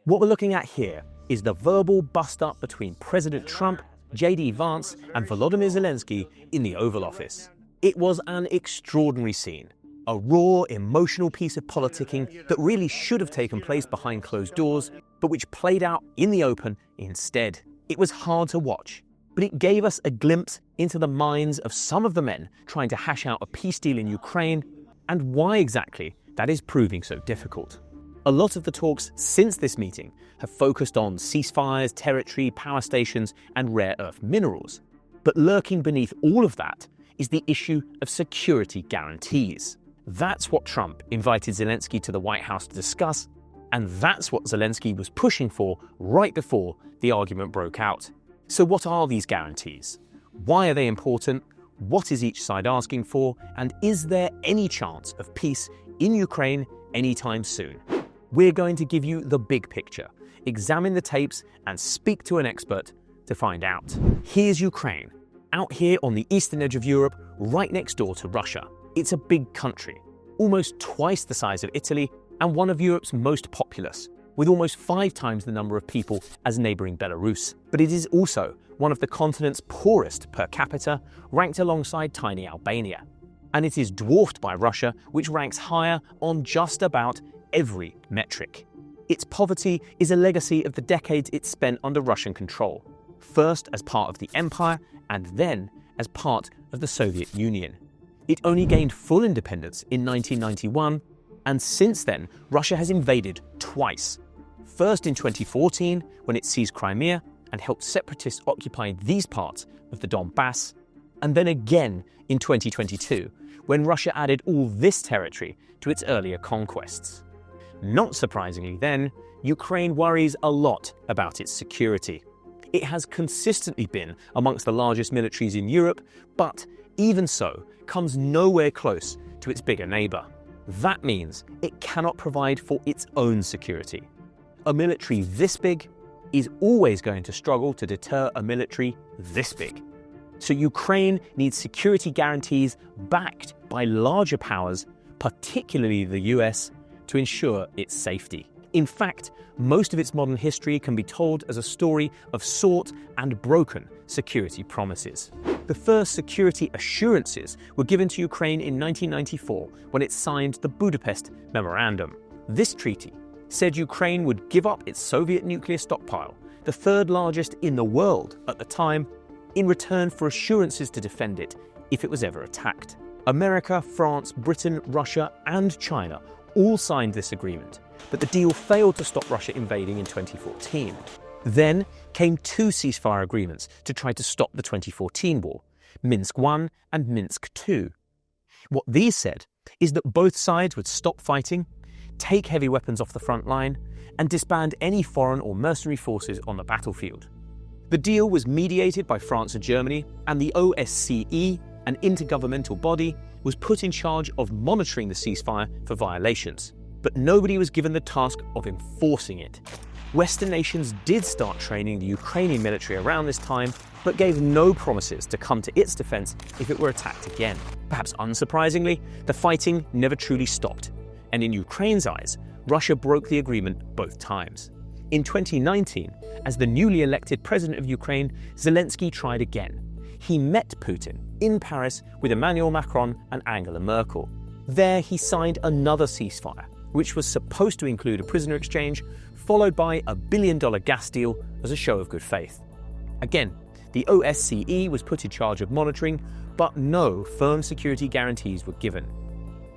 What we're looking at here is the verbal bust-up between President Trump, J.D. Vance and Volodymyr Zelensky in the Oval Office. It was an extraordinary scene, a raw, emotional piece of politicking that really should have taken place behind closed doors, but which played out in the open instead. It was hard to watch, but it gave us a glimpse into the minds of some of the men trying to hash out a peace deal in Ukraine and why exactly that is proving so difficult. A lot of the talks since this meeting have focused on ceasefires, territory, power stations, and rare earth minerals. But lurking beneath all of that is the issue of security guarantees. That's what Trump invited Zelensky to the White House to discuss, and that's what Zelensky was pushing for right before the argument broke out. So what are these guarantees? Why are they important? What is each side asking for? And is there any chance of peace in Ukraine anytime soon? We're going to give you the big picture, examine the tapes, and speak to an expert to find out. Here's Ukraine, out here on the eastern edge of Europe, right next door to Russia. It's a big country, almost twice the size of Italy, and one of Europe's most populous, with almost 5 times the number of people as neighboring Belarus. But it is also one of the continent's poorest per capita, ranked alongside tiny Albania. And it is dwarfed by Russia, which ranks higher on just about every metric. Its poverty is a legacy of the decades it spent under Russian control, first as part of the empire and then as part of the Soviet Union. It only gained full independence in 1991, and since then Russia has invaded twice. First in 2014 when it seized Crimea and helped separatists occupy these parts of the Donbass, and then again in 2022 when Russia added all this territory to its earlier conquests. Not surprisingly then, Ukraine worries a lot about its security. It has consistently been amongst the largest militaries in Europe, but even so, comes nowhere close to its bigger neighbour. That means it cannot provide for its own security. A military this big is always going to struggle to deter a military this big. So Ukraine needs security guarantees backed by larger powers, particularly the US, to ensure its safety. In fact, most of its modern history can be told as a story of sought and broken security promises. The first security assurances were given to Ukraine in 1994 when it signed the Budapest Memorandum. This treaty said Ukraine would give up its Soviet nuclear stockpile, the third largest in the world at the time, in return for assurances to defend it if it was ever attacked. America, France, Britain, Russia, and China all signed this agreement, but the deal failed to stop Russia invading in 2014. Then came 2 ceasefire agreements to try to stop the 2014 war, Minsk I and Minsk II. What these said is that both sides would stop fighting, take heavy weapons off the front line, and disband any foreign or mercenary forces on the battlefield. The deal was mediated by France and Germany, and the OSCE, an intergovernmental body, was put in charge of monitoring the ceasefire for violations. But nobody was given the task of enforcing it. Western nations did start training the Ukrainian military around this time, but gave no promises to come to its defense if it were attacked again. Perhaps unsurprisingly, the fighting never truly stopped, and in Ukraine's eyes, Russia broke the agreement both times. In 2019, as the newly elected president of Ukraine, Zelensky tried again. He met Putin in Paris with Emmanuel Macron and Angela Merkel. There he signed another ceasefire, which was supposed to include a prisoner exchange, followed by a $1 billion gas deal as a show of good faith. Again, the OSCE was put in charge of monitoring, but no firm security guarantees were given.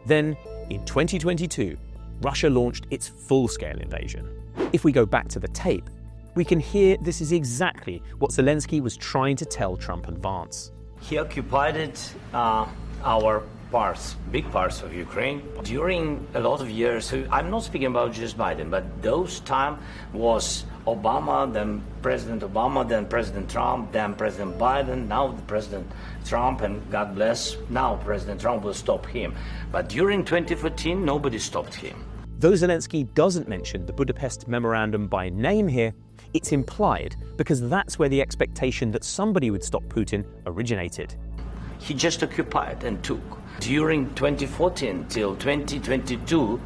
Then, in 2022, Russia launched its full-scale invasion. If we go back to the tape, we can hear this is exactly what Zelensky was trying to tell Trump and Vance. He occupied our parts, big parts of Ukraine, during a lot of years. So I'm not speaking about just Biden, but those time was Obama, then President Obama, then President Trump, then President Biden, now the President Trump, and God bless, now President Trump will stop him. But during 2014, nobody stopped him. Though Zelensky doesn't mention the Budapest Memorandum by name here, it's implied because that's where the expectation that somebody would stop Putin originated. He just occupied and took. During 2014 till 2022,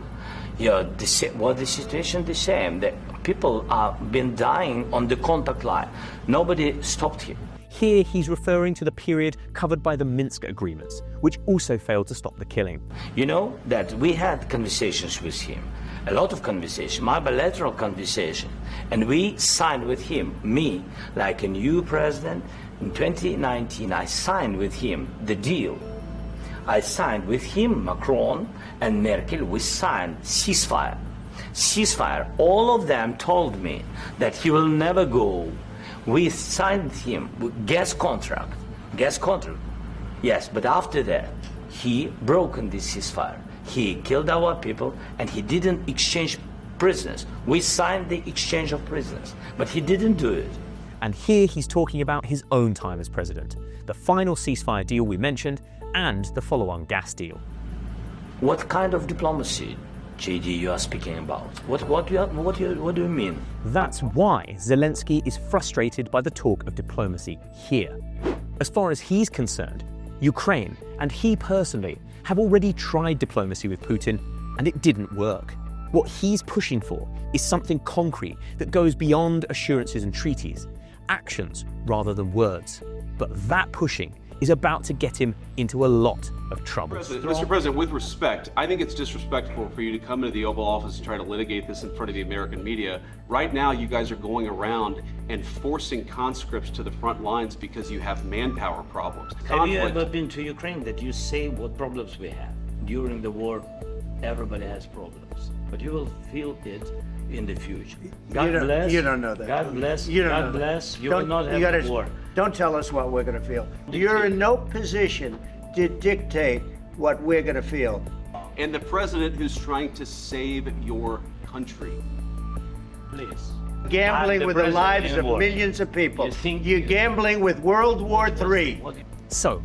the situation the same. The People have been dying on the contact line. Nobody stopped him. Here he's referring to the period covered by the Minsk agreements, which also failed to stop the killing. You know that we had conversations with him, a lot of conversation, my bilateral conversation, and we signed with him, me, like a new president. In 2019, I signed with him the deal. I signed with him, Macron and Merkel, we signed ceasefire. Ceasefire. All of them told me that he will never go. We signed with him gas contract. Yes, but after that, he broken this ceasefire. He killed our people and he didn't exchange prisoners. We signed the exchange of prisoners, but he didn't do it. And here he's talking about his own time as president, the final ceasefire deal we mentioned, and the follow-on gas deal. What kind of diplomacy, JD, you are speaking about? What do you mean? That's why Zelensky is frustrated by the talk of diplomacy here. As far as he's concerned, Ukraine and he personally have already tried diplomacy with Putin, and it didn't work. What he's pushing for is something concrete that goes beyond assurances and treaties, actions rather than words. But that pushing is about to get him into a lot of trouble. Mr. President, with respect, I think it's disrespectful for you to come into the Oval Office and try to litigate this in front of the American media. Right now, you guys are going around and forcing conscripts to the front lines because you have manpower problems. Have you ever been to Ukraine that you say what problems we have? During the war, everybody has problems, but you will feel it in the future. God bless. You don't know that. God bless. You don't God know bless. that. You will not have a war. Don't tell us what we're going to feel. You're in no position to dictate what we're going to feel. And the president who's trying to save your country. Please. Gambling with the lives of millions of people. You're gambling with World War III. So,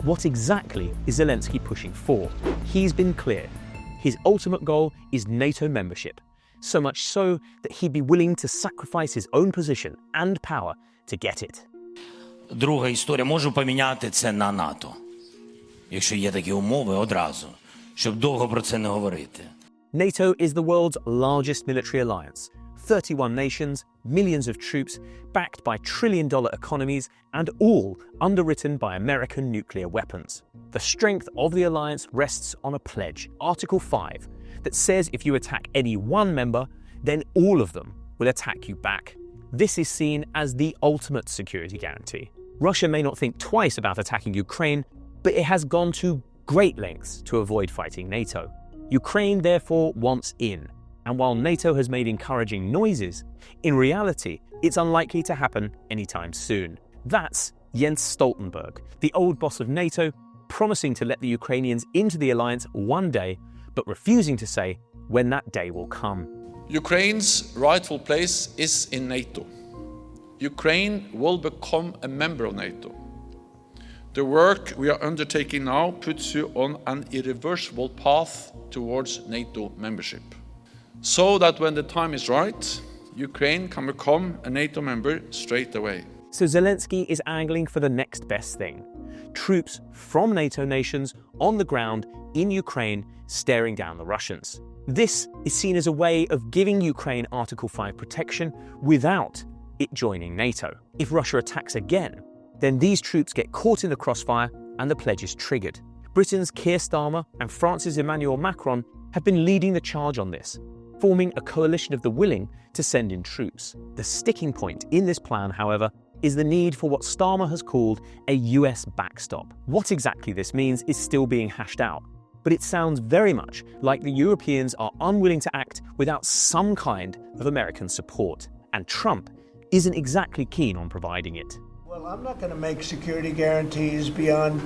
what exactly is Zelensky pushing for? He's been clear. His ultimate goal is NATO membership. So much so that he'd be willing to sacrifice his own position and power to get it. Друга історія. Можу поміняти це на НАТО, якщо є такі умови одразу, щоб довго про це не говорити. NATO is the world's largest military alliance. 31 nations, millions of troops, backed by trillion-dollar economies, and all underwritten by American nuclear weapons. The strength of the alliance rests on a pledge, Article 5, that says if you attack any one member, then all of them will attack you back. This is seen as the ultimate security guarantee. Russia may not think twice about attacking Ukraine, but it has gone to great lengths to avoid fighting NATO. Ukraine therefore wants in, and while NATO has made encouraging noises, in reality it's unlikely to happen anytime soon. That's Jens Stoltenberg, the old boss of NATO, promising to let the Ukrainians into the alliance one day, but refusing to say when that day will come. Ukraine's rightful place is in NATO. Ukraine will become a member of NATO. The work we are undertaking now puts you on an irreversible path towards NATO membership, so that when the time is right, Ukraine can become a NATO member straight away. So Zelensky is angling for the next best thing. Troops from NATO nations on the ground in Ukraine staring down the Russians. This is seen as a way of giving Ukraine Article 5 protection without it joining NATO. If Russia attacks again, then these troops get caught in the crossfire and the pledge is triggered. Britain's Keir Starmer and France's Emmanuel Macron have been leading the charge on this, forming a coalition of the willing to send in troops. The sticking point in this plan, however, is the need for what Starmer has called a US backstop. What exactly this means is still being hashed out, but it sounds very much like the Europeans are unwilling to act without some kind of American support, and Trump isn't exactly keen on providing it. Well, I'm not going to make security guarantees beyond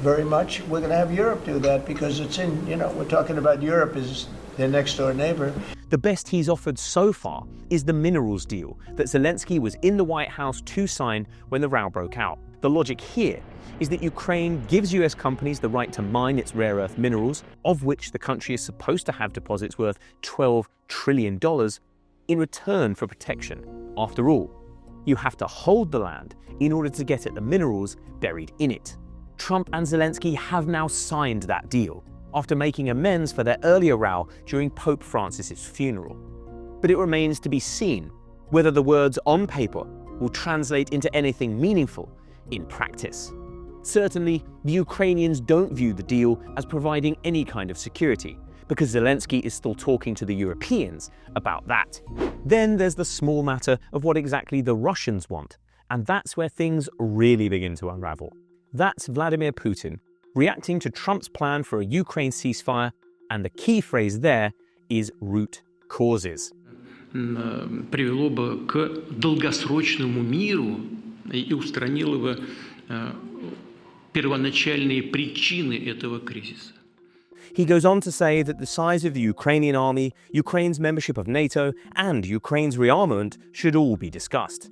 very much. We're going to have Europe do that because it's in, we're talking about Europe as their next door neighbor. The best he's offered so far is the minerals deal that Zelensky was in the White House to sign when the row broke out. The logic here is that Ukraine gives US companies the right to mine its rare earth minerals, of which the country is supposed to have deposits worth $12 trillion, in return for protection. After all, you have to hold the land in order to get at the minerals buried in it. Trump and Zelensky have now signed that deal, after making amends for their earlier row during Pope Francis's funeral. but it remains to be seen whether the words on paper will translate into anything meaningful in practice. Certainly, the Ukrainians don't view the deal as providing any kind of security, because Zelensky is still talking to the Europeans about that. Then there's the small matter of what exactly the Russians want, and that's where things really begin to unravel. That's Vladimir Putin reacting to Trump's plan for a Ukraine ceasefire, and the key phrase there is root causes. Привело бы к долгосрочному миру и устранило бы первоначальные причины этого кризиса. He goes on to say that the size of the Ukrainian army, Ukraine's membership of NATO, and Ukraine's rearmament should all be discussed.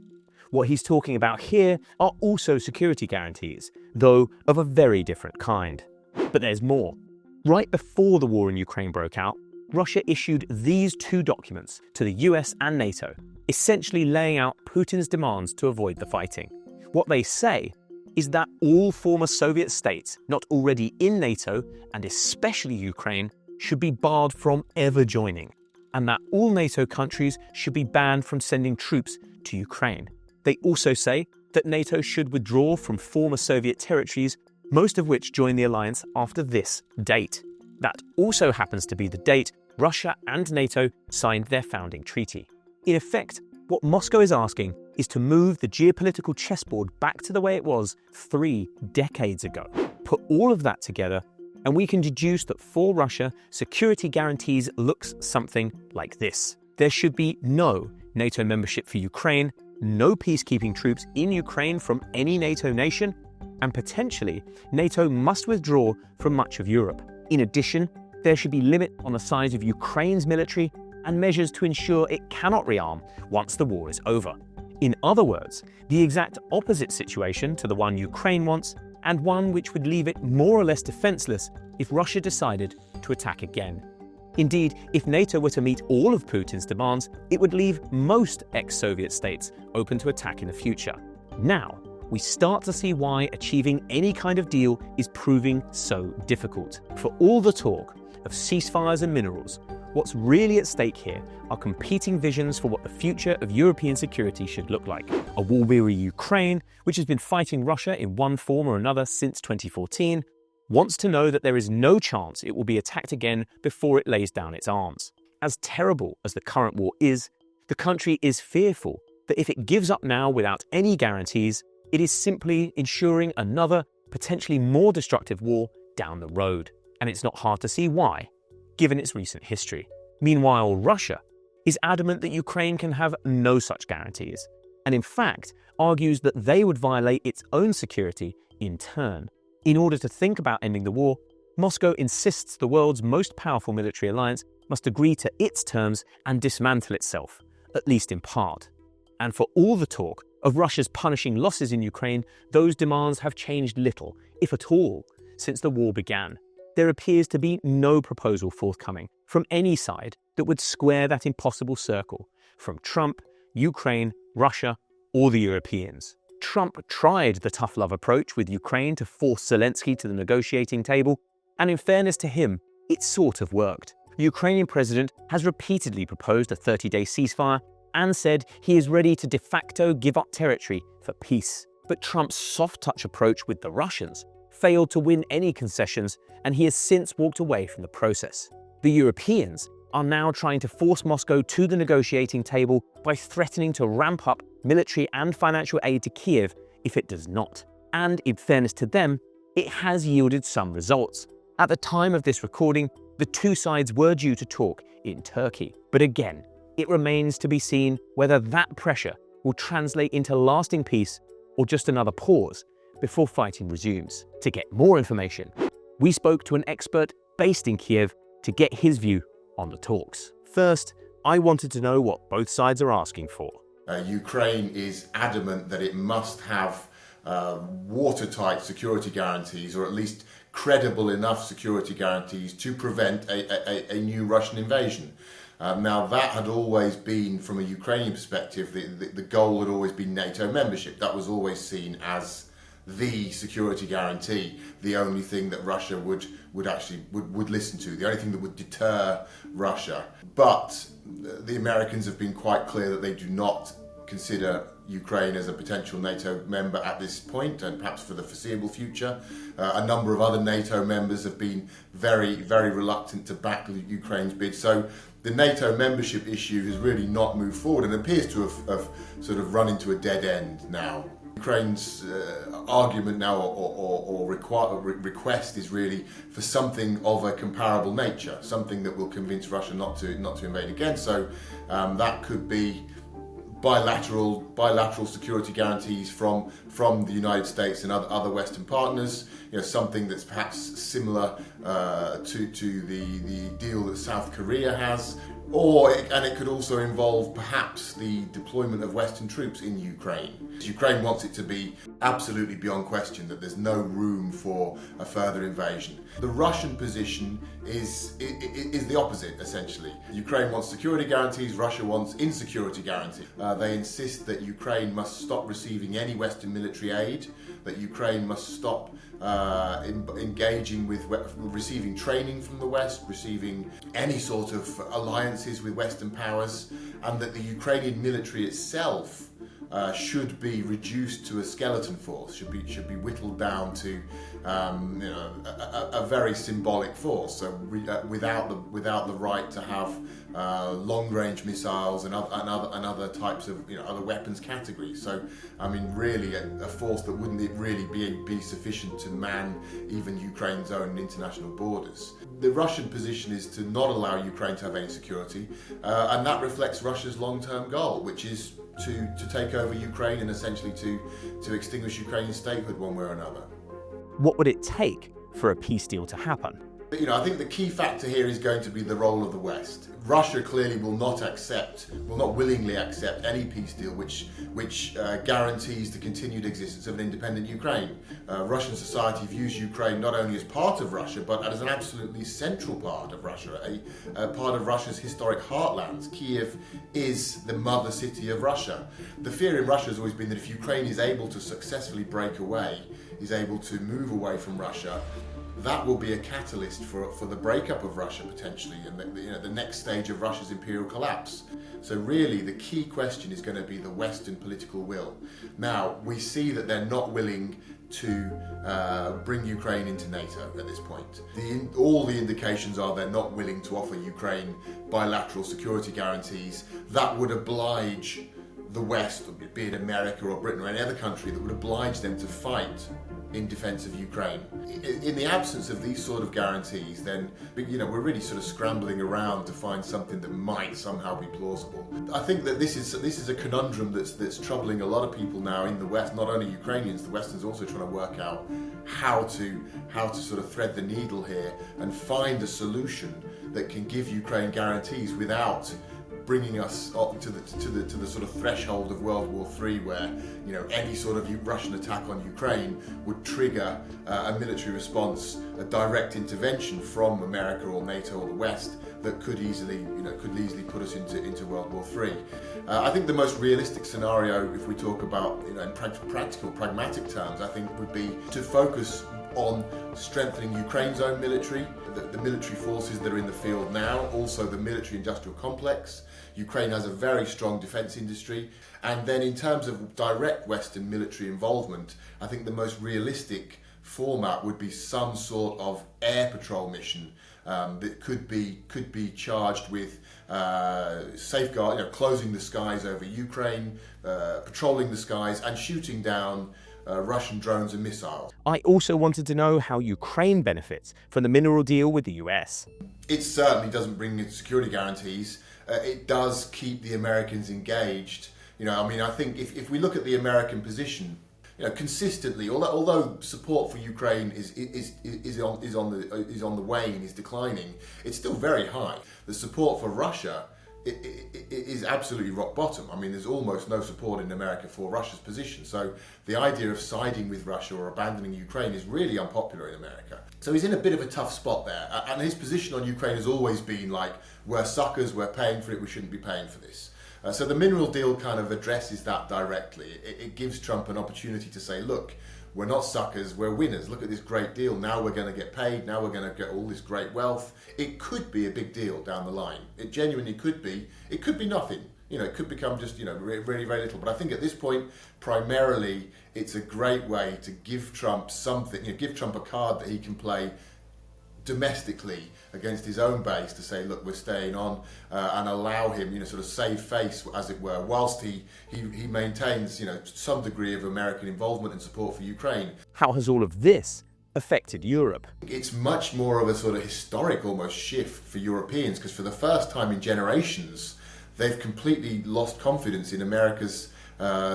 What he's talking about here are also security guarantees, though of a very different kind. But there's more. Right before the war in Ukraine broke out, Russia issued these two documents to the US and NATO, essentially laying out Putin's demands to avoid the fighting. What they say is that all former Soviet states not already in NATO, and especially Ukraine, should be barred from ever joining, and that all NATO countries should be banned from sending troops to Ukraine. They also say that NATO should withdraw from former Soviet territories, most of which joined the alliance after this date. That also happens to be the date Russia and NATO signed their founding treaty. In effect, what Moscow is asking is to move the geopolitical chessboard back to the way it was 3 decades ago. Put all of that together, and we can deduce that for Russia, security guarantees looks something like this. There should be no NATO membership for Ukraine, no peacekeeping troops in Ukraine from any NATO nation, and potentially NATO must withdraw from much of Europe. In addition, there should be limit on the size of Ukraine's military and measures to ensure it cannot rearm once the war is over. In other words, the exact opposite situation to the one Ukraine wants, and one which would leave it more or less defenseless if Russia decided to attack again. Indeed, if NATO were to meet all of Putin's demands, it would leave most ex-Soviet states open to attack in the future. Now, we start to see why achieving any kind of deal is proving so difficult. For all the talk of ceasefires and minerals, what's really at stake here are competing visions for what the future of European security should look like. A war-weary Ukraine, which has been fighting Russia in one form or another since 2014, wants to know that there is no chance it will be attacked again before it lays down its arms. As terrible as the current war is, the country is fearful that if it gives up now without any guarantees, it is simply ensuring another, potentially more destructive war down the road. And it's not hard to see why, given its recent history. Meanwhile, Russia is adamant that Ukraine can have no such guarantees, and in fact argues that they would violate its own security in turn. In order to think about ending the war, Moscow insists the world's most powerful military alliance must agree to its terms and dismantle itself, at least in part. And for all the talk of Russia's punishing losses in Ukraine, those demands have changed little, if at all, since the war began. There appears to be no proposal forthcoming from any side that would square that impossible circle, from Trump, Ukraine, Russia, or the Europeans. Trump tried the tough love approach with Ukraine to force Zelensky to the negotiating table, and in fairness to him, it sort of worked. The Ukrainian president has repeatedly proposed a 30-day ceasefire and said he is ready to de facto give up territory for peace. But Trump's soft-touch approach with the Russians failed to win any concessions, and he has since walked away from the process. The Europeans are now trying to force Moscow to the negotiating table by threatening to ramp up military and financial aid to Kiev if it does not. And in fairness to them, it has yielded some results. At the time of this recording, the two sides were due to talk in Turkey. But again, it remains to be seen whether that pressure will translate into lasting peace or just another pause before fighting resumes. To get more information, we spoke to an expert based in Kiev to get his view on the talks. First, I wanted to know what both sides are asking for. Ukraine is adamant that it must have watertight security guarantees, or at least credible enough security guarantees to prevent a new Russian invasion. Now, that had always been, from a Ukrainian perspective, the goal had always been NATO membership. That was always seen as the security guarantee, the only thing that Russia would listen to, the only thing that would deter Russia. But the Americans have been quite clear that they do not consider Ukraine as a potential NATO member at this point, and perhaps for the foreseeable future. A number of other NATO members have been very, very reluctant to back Ukraine's bid. So the NATO membership issue has really not moved forward and appears to have sort of run into a dead end now. Ukraine's argument now or request is really for something of a comparable nature, something that will convince Russia not to invade again. So that could be bilateral security guarantees from the United States and other Western partners. Something that's perhaps similar to the deal that South Korea has, and it could also involve perhaps the deployment of Western troops in Ukraine. Ukraine wants it to be absolutely beyond question that there's no room for a further invasion. The Russian position is the opposite, essentially. Ukraine wants security guarantees, Russia wants insecurity guarantees. They insist that Ukraine must stop receiving any Western military aid, that Ukraine must stop engaging with receiving training from the West, receiving any sort of alliances with Western powers, and that the Ukrainian military itself should be reduced to a skeleton force, should be whittled down to a very symbolic force. So without the right to have long-range missiles and other types of other weapons categories. So I mean, really a force that wouldn't really be sufficient to man even Ukraine's own international borders. The Russian position is to not allow Ukraine to have any security, and that reflects Russia's long-term goal, which is to take over Ukraine and essentially to extinguish Ukrainian statehood one way or another. What would it take for a peace deal to happen? I think the key factor here is going to be the role of the West. Russia clearly will not willingly accept any peace deal which guarantees the continued existence of an independent Ukraine. Russian society views Ukraine not only as part of Russia, but as an absolutely central part of Russia, a part of Russia's historic heartlands. Kiev is the mother city of Russia. The fear in Russia has always been that if Ukraine is able to successfully break away, is able to move away from Russia, that will be a catalyst for the breakup of Russia potentially, and the next stage of Russia's imperial collapse. So really the key question is going to be the Western political will. Now we see that they're not willing to bring Ukraine into NATO at this point. All the indications are they're not willing to offer Ukraine bilateral security guarantees that would oblige the West, be it America or Britain or any other country, that would oblige them to fight in defence of Ukraine. In the absence of these sort of guarantees, then we're really sort of scrambling around to find something that might somehow be plausible. I think that this is a conundrum that's troubling a lot of people now in the West, not only Ukrainians. The West is also trying to work out how to sort of thread the needle here and find a solution that can give Ukraine guarantees without bringing us up to the sort of threshold of World War III, where any sort of Russian attack on Ukraine would trigger a military response, a direct intervention from America or NATO or the West that could easily put us into World War III. I think the most realistic scenario, if we talk about in practical, pragmatic terms, I think would be to focus on strengthening Ukraine's own military, the military forces that are in the field now, also the military industrial complex. Ukraine has a very strong defence industry, and then in terms of direct Western military involvement, I think the most realistic format would be some sort of air patrol mission that could be charged with closing the skies over Ukraine, patrolling the skies and shooting down Russian drones and missiles. I also wanted to know how Ukraine benefits from the mineral deal with the US. It certainly doesn't bring in security guarantees. It does keep the Americans engaged. I think if we look at the American position, consistently, although support for Ukraine is on the wane, is declining, it's still very high. The support for Russia is absolutely rock bottom. There's almost no support in America for Russia's position. So the idea of siding with Russia or abandoning Ukraine is really unpopular in America. So he's in a bit of a tough spot there. And his position on Ukraine has always been like, we're suckers, we're paying for it, we shouldn't be paying for this. So the mineral deal kind of addresses that directly. It gives Trump an opportunity to say, look, we're not suckers, we're winners. Look at this great deal. Now we're going to get paid. Now we're going to get all this great wealth. It could be a big deal down the line. It genuinely could be. It could be nothing. It could become just, really very little. But I think at this point, primarily, it's a great way to give Trump something, give Trump a card that he can play domestically against his own base to say, look, we're staying on, and allow him, sort of save face, as it were, whilst he maintains, some degree of American involvement and support for Ukraine. How has all of this affected Europe? It's much more of a sort of historic almost shift for Europeans, because for the first time in generations, they've completely lost confidence in America's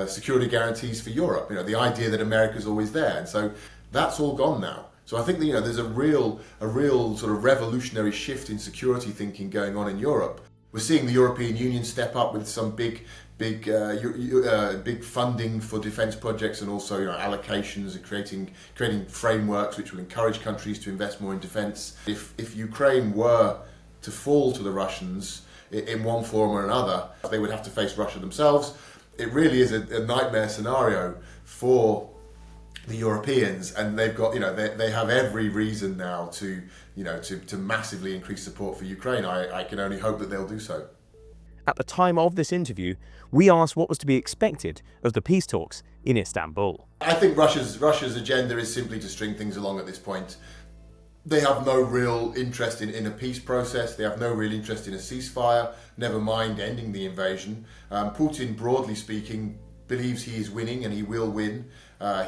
security guarantees for Europe. The idea that America's always there, and so that's all gone now. So I think that, there's a real sort of revolutionary shift in security thinking going on in Europe. We're seeing the European Union step up with some big funding for defence projects, and also allocations and creating frameworks which will encourage countries to invest more in defence. If Ukraine were to fall to the Russians in one form or another, they would have to face Russia themselves. It really is a nightmare scenario for the Europeans, and they've got, they have every reason now to massively increase support for Ukraine. I can only hope that they'll do so. At the time of this interview, we asked what was to be expected of the peace talks in Istanbul. I think Russia's agenda is simply to string things along at this point. They have no real interest in a peace process. They have no real interest in a ceasefire, never mind ending the invasion. Putin, broadly speaking, believes he is winning, and he will win.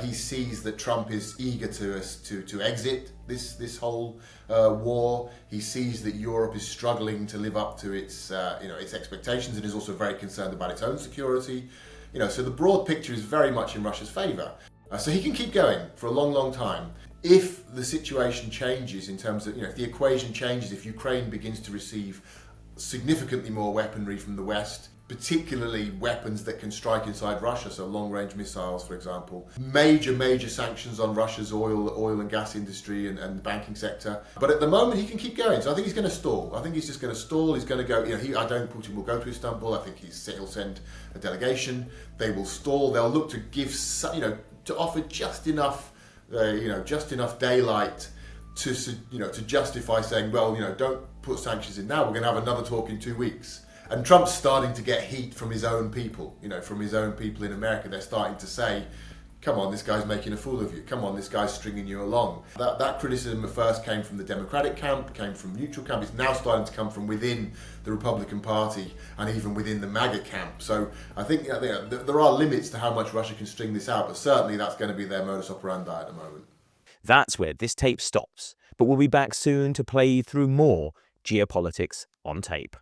He sees that Trump is eager to exit this whole war. He sees that Europe is struggling to live up to its expectations, and is also very concerned about its own security. So the broad picture is very much in Russia's favour. So he can keep going for a long, long time. If the situation changes in terms of, if the equation changes, if Ukraine begins to receive significantly more weaponry from the West, particularly weapons that can strike inside Russia, so long-range missiles, for example. Major sanctions on Russia's oil and gas industry and the banking sector. But at the moment, he can keep going. So I think he's going to stall. I think he's just going to stall. He's going to go, I don't think Putin will go to Istanbul. I think he'll send a delegation. They will stall. They'll look to give, to offer just enough daylight to justify saying, well, don't put sanctions in now. We're going to have another talk in 2 weeks. And Trump's starting to get heat from his own people, from his own people in America. They're starting to say, come on, this guy's making a fool of you. Come on, this guy's stringing you along. That criticism at first came from the Democratic camp, came from neutral camp. It's now starting to come from within the Republican Party and even within the MAGA camp. So I think there are limits to how much Russia can string this out, but certainly that's going to be their modus operandi at the moment. That's where this tape stops, but we'll be back soon to play through more Geopolitics on tape.